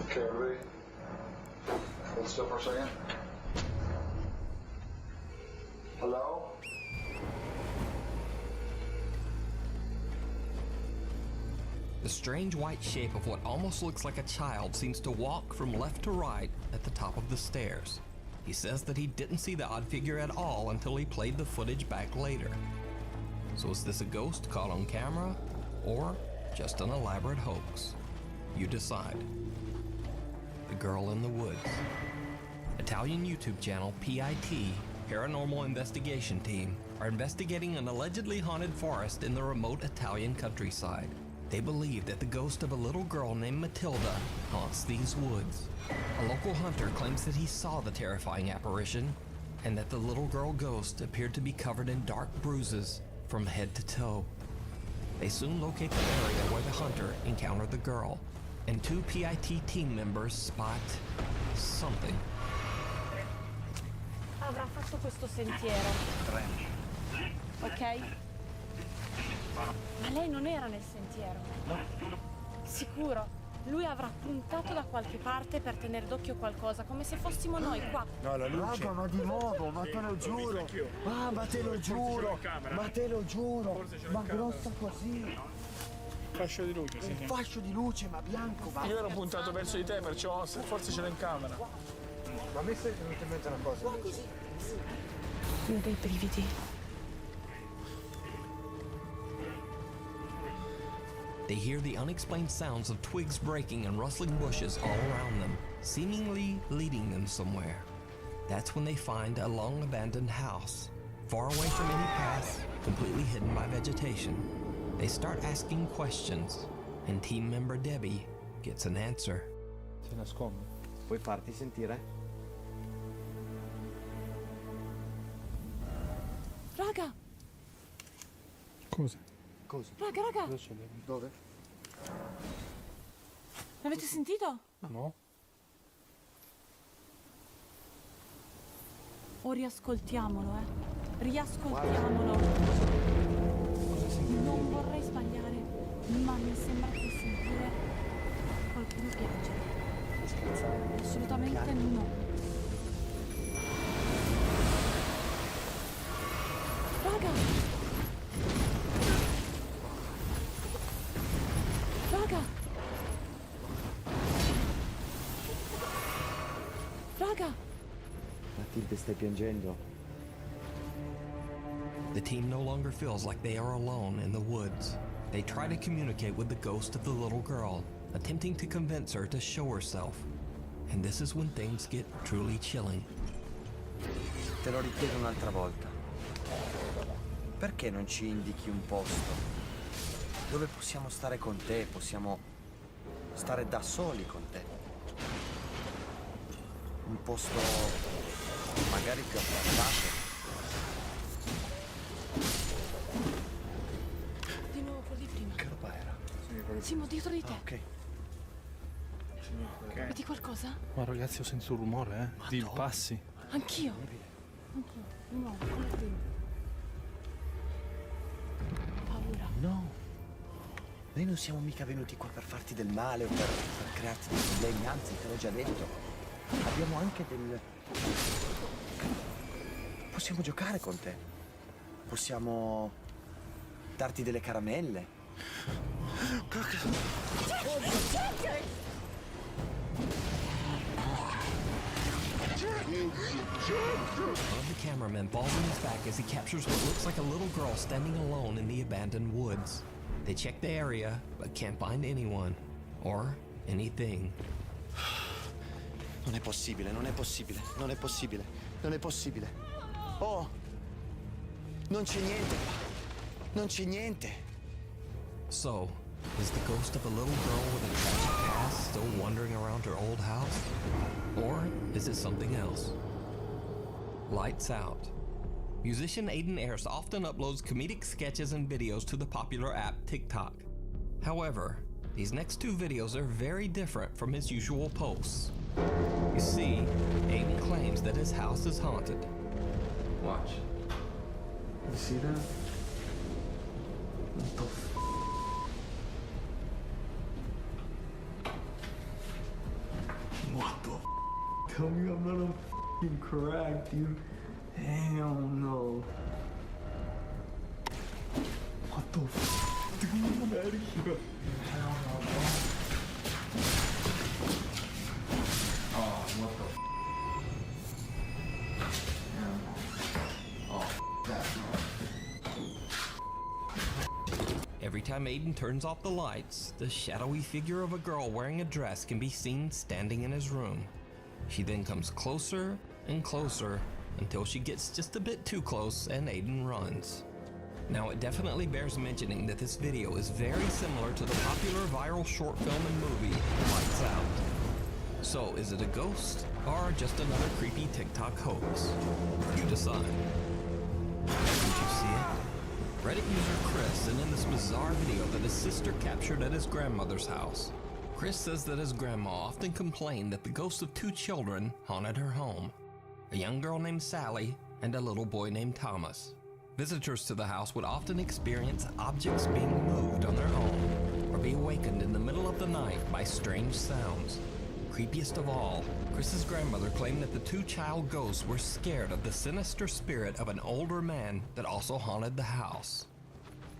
[SPEAKER 13] Okay, everybody. Hold still for a second. Hello?
[SPEAKER 1] The strange white shape of what almost looks like a child seems to walk from left to right at the top of the stairs. He says that he didn't see the odd figure at all until he played the footage back later. So is this a ghost caught on camera, or just an elaborate hoax? You decide. The Girl in the Woods. Italian YouTube channel PIT, Paranormal Investigation Team, are investigating an allegedly haunted forest in the remote Italian countryside. They believe that the ghost of a little girl named Matilda haunts these woods. A local hunter claims that he saw the terrifying apparition, and that the little girl ghost appeared to be covered in dark bruises from head to toe. They soon locate the area where the hunter encountered the girl, and two PIT team members spot something.
[SPEAKER 2] Avrà fatto questo sentiero. Ok? Ma lei non era nel sentiero. No. Sicuro. Lui avrà puntato da qualche parte per tenere d'occhio qualcosa, come se fossimo noi qua.
[SPEAKER 15] No, la luce. Raga, ma di nuovo, ma te lo giuro. Ah, ma te lo giuro. Ma te lo giuro. Ma grossa così.
[SPEAKER 4] Fascio di luce, sì.
[SPEAKER 15] Un fascio di luce, ma bianco, va.
[SPEAKER 4] Io ero puntato verso di te, perciò forse ce l'ho in camera.
[SPEAKER 15] Ma a me stai venuto in mente una cosa. Ma così.
[SPEAKER 2] Io ho dei brividi.
[SPEAKER 1] They hear the unexplained sounds of twigs breaking and rustling bushes all around them, seemingly leading them somewhere. That's when they find a long-abandoned house, far away from any paths, completely hidden by vegetation. They start asking questions, and team member Debbie gets an answer.
[SPEAKER 12] Si nasconde. Puoi farti sentire?
[SPEAKER 2] Raga!
[SPEAKER 4] Cosa?
[SPEAKER 15] Cosa?
[SPEAKER 2] Raga!
[SPEAKER 15] Dove?
[SPEAKER 2] L'avete sentito?
[SPEAKER 4] No.
[SPEAKER 2] O riascoltiamolo, Riascoltiamolo. Non vorrei sbagliare, ma mi sembra di sentire qualcuno piangere.
[SPEAKER 15] Scherzare?
[SPEAKER 2] Assolutamente no. Raga! Raga!
[SPEAKER 15] Matilde, stai piangendo?
[SPEAKER 1] The team no longer feels like they are alone in the woods. They try to communicate with the ghost of the little girl, attempting to convince her to show herself. And this is when things get truly chilling.
[SPEAKER 16] Te lo richiedo un'altra volta. Perché non ci indichi un posto dove possiamo stare con te, possiamo stare da soli con te? Un posto magari più appartato.
[SPEAKER 2] Di nuovo quello di prima.
[SPEAKER 16] Che roba era?
[SPEAKER 2] Simo, dietro di te.
[SPEAKER 16] Ok.
[SPEAKER 2] Vedi qualcosa?
[SPEAKER 4] Ma ragazzi, ho sentito un rumore, di passi.
[SPEAKER 2] Anch'io. Di nuovo, quello di prima. Paura.
[SPEAKER 16] No. Noi non siamo mica venuti qua per farti del male o per crearti dei problemi, anzi, te l'ho già detto. Abbiamo anche del... Possiamo giocare con te. Possiamo darti delle caramelle.
[SPEAKER 1] One of the cameramen falls on his back as he captures what looks like a little girl standing alone in the abandoned woods. They check the area, but can't find anyone or anything.
[SPEAKER 16] Non è possibile, non è possibile, non è possibile, non è possibile. Oh! Non c'è niente qua. Non c'è niente.
[SPEAKER 1] So, is the ghost of a little girl with a tragic past still wandering around her old house? Or is it something else? Lights out. Musician Aiden Ayers often uploads comedic sketches and videos to the popular app TikTok. However, these next two videos are very different from his usual posts. You see, Aiden claims that his house is haunted.
[SPEAKER 8] Watch. You see that? What the What the Tell me I'm not a f***ing crack, dude. Hell no. What the f***? Dude, I'm out of here. Hell no, bro. Oh, what the f***? Hell no. Oh, that's not.
[SPEAKER 1] Every time Aiden turns off the lights, the shadowy figure of a girl wearing a dress can be seen standing in his room. She then comes closer and closer until she gets just a bit too close and Aiden runs. Now, it definitely bears mentioning that this video is very similar to the popular viral short film and movie, Lights Out. So, is it a ghost or just another creepy TikTok hoax? You decide. Didn't you see it? Reddit user Chris sent in this bizarre video that his sister captured at his grandmother's house. Chris says that his grandma often complained that the ghosts of two children haunted her home, a young girl named Sally and a little boy named Thomas. Visitors to the house would often experience objects being moved on their own or be awakened in the middle of the night by strange sounds. Creepiest of all, Chris's grandmother claimed that the two child ghosts were scared of the sinister spirit of an older man that also haunted the house.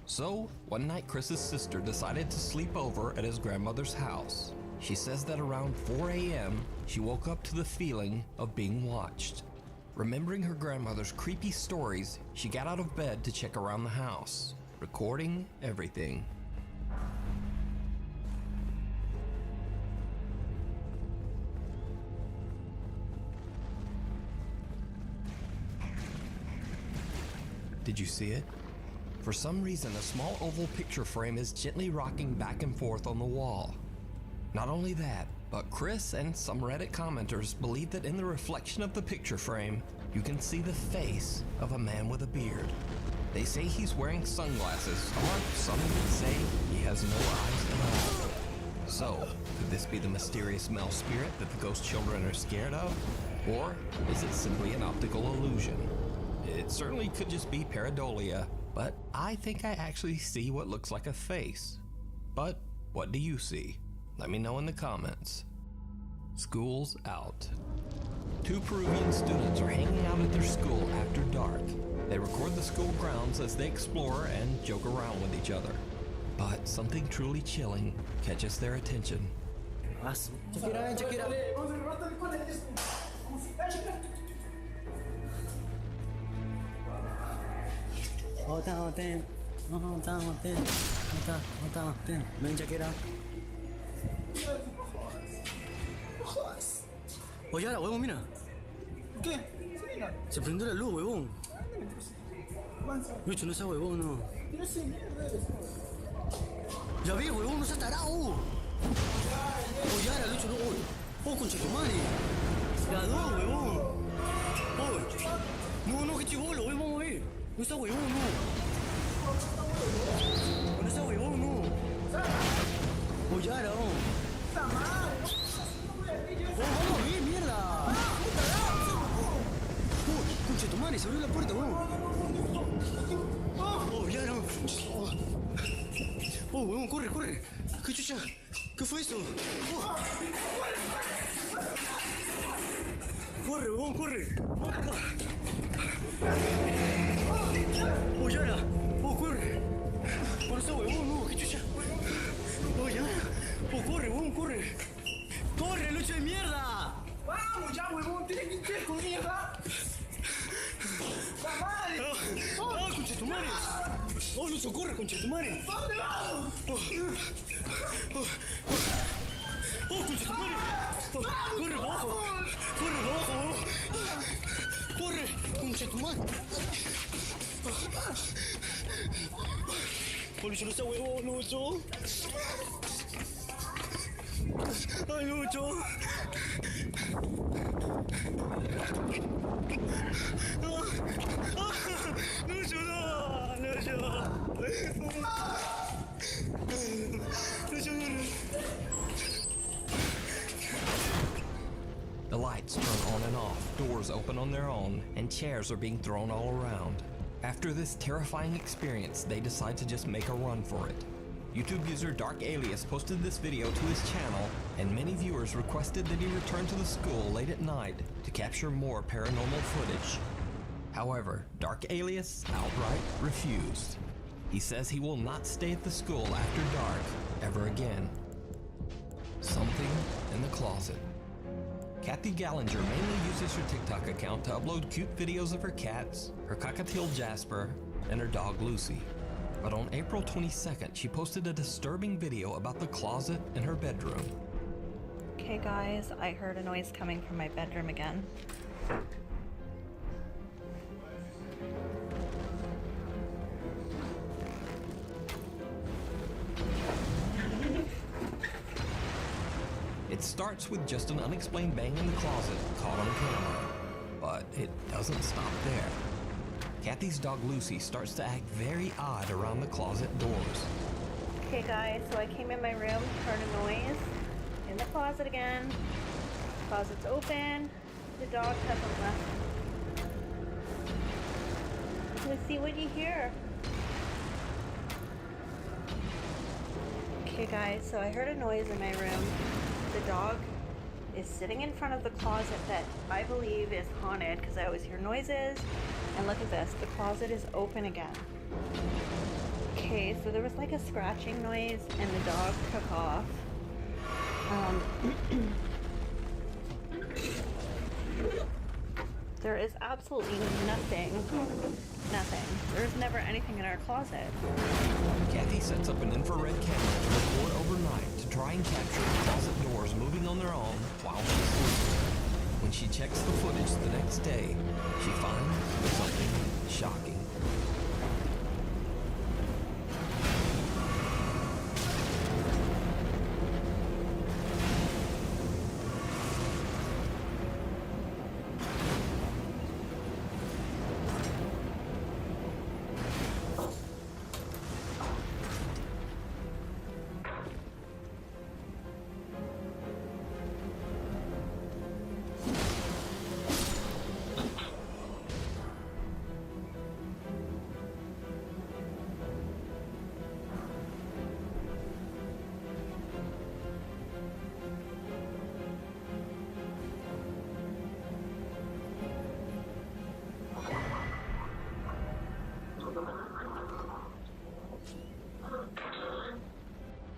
[SPEAKER 1] So, one night Chris's sister decided to sleep over at his grandmother's house. She says that around 4 a.m., she woke up to the feeling of being watched. Remembering her grandmother's creepy stories, she got out of bed to check around the house, recording everything. Did you see it? For some reason, a small oval picture frame is gently rocking back and forth on the wall. Not only that, but Chris and some Reddit commenters believe that in the reflection of the picture frame, you can see the face of a man with a beard. They say he's wearing sunglasses, or some even say he has no eyes at all. So, could this be the mysterious male spirit that the ghost children are scared of? Or is it simply an optical illusion? It certainly could just be pareidolia, but I think I actually see what looks like a face. But what do you see? Let me know in the comments. School's out. Two Peruvian students are hanging out at their school after dark. They record the school grounds as they explore and joke around with each other. But something truly chilling catches their attention.
[SPEAKER 12] Check it out, check it out. Oh, down, damn. Oh, down, damn. Oh, down, damn. Man, check it out. Oye, ahora, huevón, mira.
[SPEAKER 15] ¿Qué?
[SPEAKER 12] Se prendió la luz, huevón. Bicho, no seas huevón, no. Ya vi, huevón, no seas tarado. Oye, ahora, Lucho, no, uy. Oh, concha tu madre. La dos, huevón. Oh. No, que chivolo, huevón, vamos a ver. No seas huevón, no. No seas huevón, no. Oye, ahora, vamos a ver, mierda. Concha tu madre, se abrió la puerta, huevón. Ya no. Huevón, corre. ¿Qué chucha? ¿Qué fue eso? Corre, huevón, corre. Yara. Corre. Por eso, huevón, no, ¿qué chucha?
[SPEAKER 15] Oh, corre, huevón, corre. ¡Corre, lucha de mierda! ¡Vamos ya, huevón! ¡Tienes que ir con mierda! ¡La madre! ¡Oh, concha tu madre! ¡Oh, Lucho, corre, concha tu madre! ¿Dónde vamos? ¡Oh, concha tu madre! ¡Corre abajo! ¡Corre abajo! ¡Corre, concha tu madre! ¡Oh, Lucho, no está huevón, Lucho! ¡Ay, Lucho! ¡Lucho, no! ¡Lucho! ¡Lucho, no!
[SPEAKER 1] The lights turn on and off, doors open on their own, and chairs are being thrown all around. After this terrifying experience, they decide to just make a run for it. YouTube user Dark Alias posted this video to his channel, and many viewers requested that he return to the school late at night to capture more paranormal footage. However, Dark Alias outright refused. He says he will not stay at the school after dark ever again. Something in the closet. Kathy Gallinger mainly uses her TikTok account to upload cute videos of her cats, her cockatiel Jasper, and her dog Lucy. But on April 22nd, she posted a disturbing video about the closet in her bedroom.
[SPEAKER 17] Okay guys, I heard a noise coming from my bedroom again.
[SPEAKER 1] It starts with just an unexplained bang in the closet caught on camera, but it doesn't stop there. Kathy's dog Lucy starts to act very odd around the closet doors.
[SPEAKER 17] Okay guys, so I came in my room, heard a noise in the closet again. Closet's open. The dog hasn't left. Let's see what you hear. Okay guys, so I heard a noise in my room. The dog is sitting in front of the closet that I believe is haunted because I always hear noises. And look at this, the closet is open again. Okay, so there was like a scratching noise and the dog took off. There is absolutely nothing. There's never anything in our closet.
[SPEAKER 1] Kathy sets up an infrared camera to record overnight to try and capture the closet doors moving on their own while she's sleeping. When she checks the footage the next day, she finds something shocking.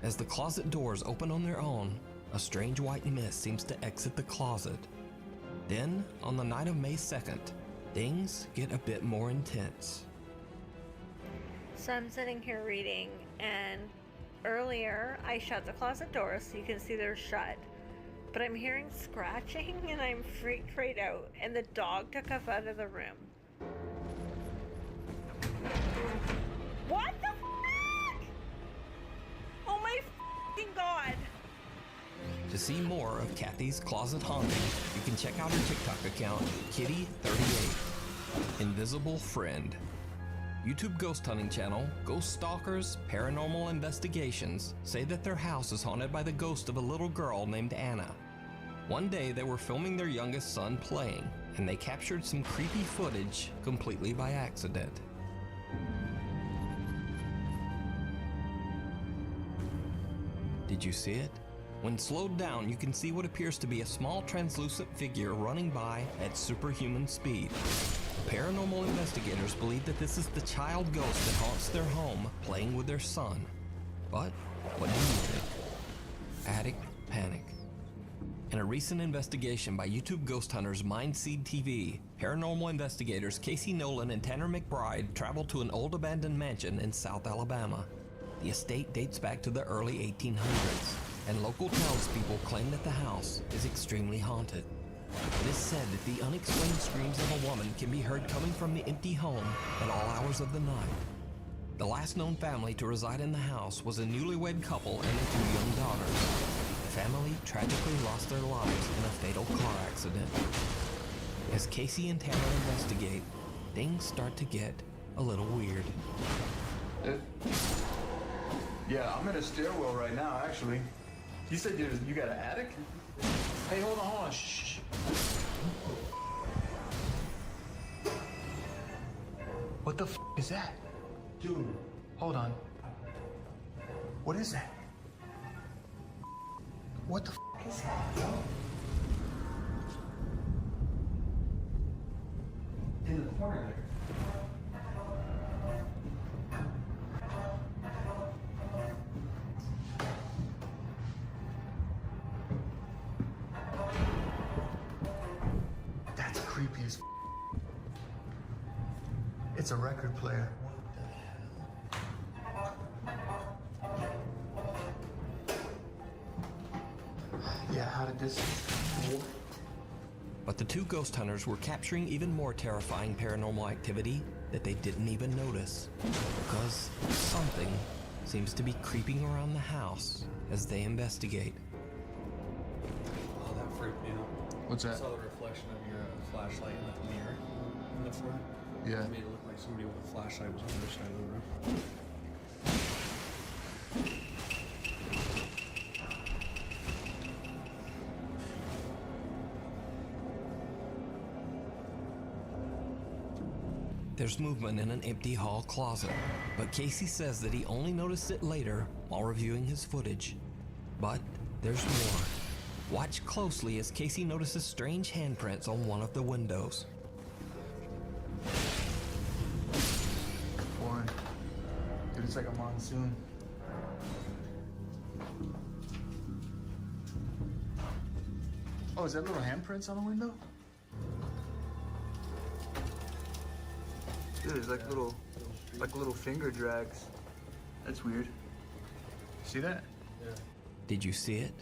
[SPEAKER 1] As the closet doors open on their own, a strange white mist seems to exit the closet. Then, on the night of May 2nd, things get a bit more intense.
[SPEAKER 17] So I'm sitting here reading, and earlier I shut the closet doors so you can see they're shut. But I'm hearing scratching and I'm freaked right out, and the dog took us out of the room. What the fuck? Oh my fucking god!
[SPEAKER 1] To see more of Kathy's closet haunting, you can check out her TikTok account, Kitty38. Invisible Friend. YouTube ghost hunting channel, Ghost Stalkers Paranormal Investigations say that their house is haunted by the ghost of a little girl named Anna. One day they were filming their youngest son playing, and they captured some creepy footage completely by accident. Did you see it? When slowed down, you can see what appears to be a small translucent figure running by at superhuman speed. Paranormal investigators believe that this is the child ghost that haunts their home, playing with their son. But what do you think? Attic Panic. In a recent investigation by YouTube ghost hunters Mindseed TV, paranormal investigators Casey Nolan and Tanner McBride traveled to an old abandoned mansion in South Alabama. The estate dates back to the early 1800s, and local townspeople claim that the house is extremely haunted. It is said that the unexplained screams of a woman can be heard coming from the empty home at all hours of the night. The last known family to reside in the house was a newlywed couple and their 2 young daughters. The family tragically lost their lives in a fatal car accident. As Casey and Tanner investigate, things start to get a little weird.
[SPEAKER 15] Yeah, I'm in a stairwell right now, actually. You said you got an attic? Hey, hold on. Shh. What the f is that? Dude, hold on. What is that? What the f is that? In the corner there. That's creepy as f. It's a record player. Yeah, how did this...
[SPEAKER 1] But the two ghost hunters were capturing even more terrifying paranormal activity that they didn't even notice, because something seems to be creeping around the house as they investigate.
[SPEAKER 4] Oh, that freaked me out.
[SPEAKER 15] What's that?
[SPEAKER 4] I saw the reflection of your flashlight in the mirror in the front.
[SPEAKER 15] Yeah.
[SPEAKER 4] It made it look like somebody with a flashlight was on the other side of the room.
[SPEAKER 1] There's movement in an empty hall closet, but Casey says that he only noticed it later while reviewing his footage. But there's more. Watch closely as Casey notices strange handprints on one of the windows.
[SPEAKER 15] Boring. Dude, it's like a monsoon. Oh, is that little handprints on the window? Dude, it's like little finger drags. That's weird. See that?
[SPEAKER 4] Yeah.
[SPEAKER 1] Did you see it?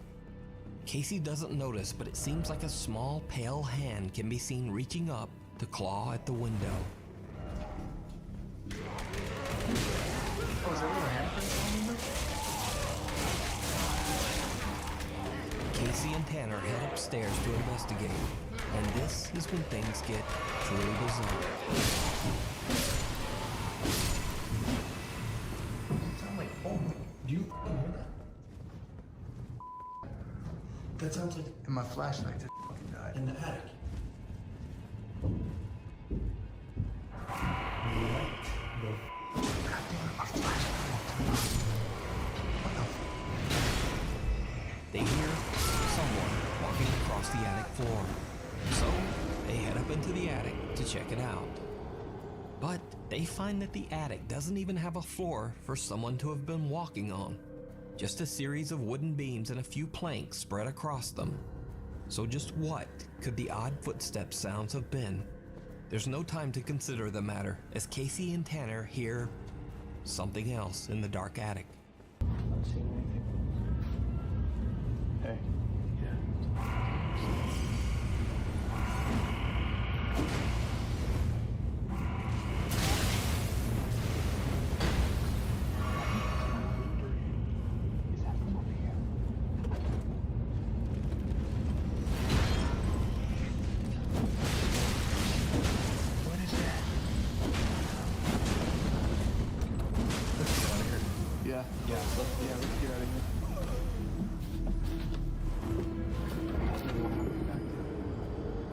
[SPEAKER 1] Casey doesn't notice, but it seems like a small, pale hand can be seen reaching up to claw at the window.
[SPEAKER 15] Oh, is that little handprints on the window?
[SPEAKER 1] Casey and Tanner head upstairs to investigate, and this is when things get truly bizarre.
[SPEAKER 15] Sound like, oh, do you hear that? That sounds like... And my flashlight just fucking died.
[SPEAKER 4] In the attic.
[SPEAKER 1] They hear someone walking across the attic floor, so they head up into the attic to check it out. But they find that the attic doesn't even have a floor for someone to have been walking on. Just a series of wooden beams and a few planks spread across them. So just what could the odd footstep sounds have been? There's no time to consider the matter as Casey and Tanner hear something else in the dark attic.
[SPEAKER 15] Not seeing anything. Hey. Let's get out of here.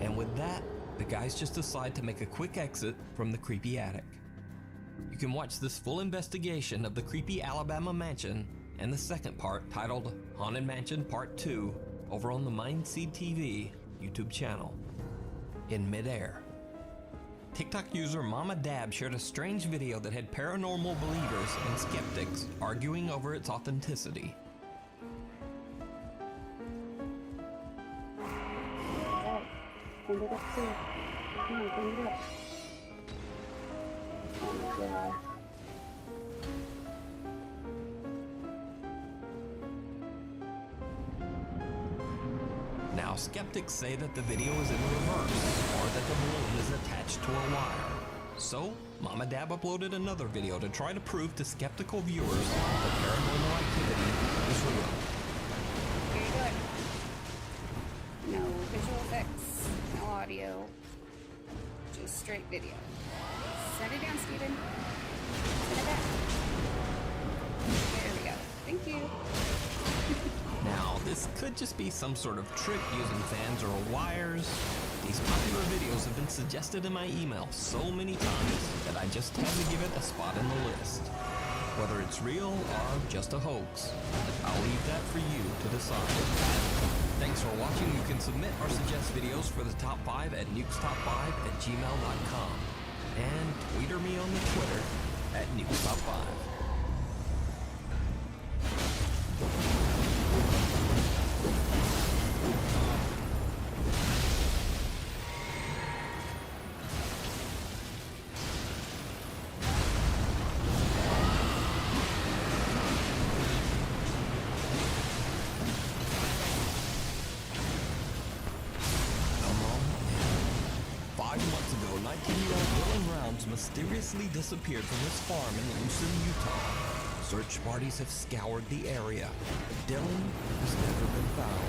[SPEAKER 1] And with that, the guys just decide to make a quick exit from the creepy attic. You can watch this full investigation of the creepy Alabama mansion and the second part, titled Haunted Mansion Part 2, over on the Mindseed TV YouTube channel. In midair, TikTok user Mama Dab shared a strange video that had paranormal believers and skeptics arguing over its authenticity.
[SPEAKER 18] Stand it up too. Come on, stand it up. Oh my god.
[SPEAKER 1] Now, skeptics say that the video is in reverse, or that the balloon is attached to a wire. So, Mama Dab uploaded another video to try to prove to skeptical viewers that paranormal activity is real.
[SPEAKER 18] Here you go. No visual effects, no audio, just straight video. Set it down, Steven. Set it back. There we go. Thank you.
[SPEAKER 1] Now, this could just be some sort of trick using fans or wires. These popular videos have been suggested in my email so many times that I just had to give it a spot in the list. Whether it's real or just a hoax, I'll leave that for you to decide. Thanks for watching. You can submit or suggest videos for the top 5 at nukestop5@gmail.com. And tweeter me on the Twitter at nukestop5. Mysteriously disappeared from his farm in Lucin, Utah. Search parties have scoured the area. Dylan has never been found.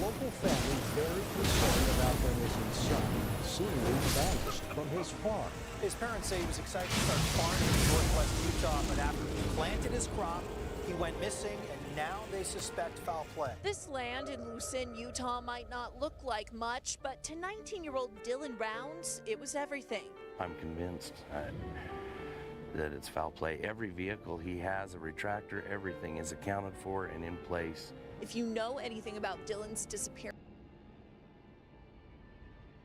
[SPEAKER 19] Local families very concerned about their missing son, seemingly vanished from his farm.
[SPEAKER 20] His parents say he was excited to start farming in northwest Utah, but after he planted his crop, he went missing, and now they suspect foul play.
[SPEAKER 21] This land in Lucin, Utah might not look like much, but to 19-year-old Dylan Rounds, it was everything.
[SPEAKER 22] I'm convinced that it's foul play. Every vehicle he has, a retractor, everything is accounted for and in place.
[SPEAKER 21] If you know anything about Dylan's disappearance,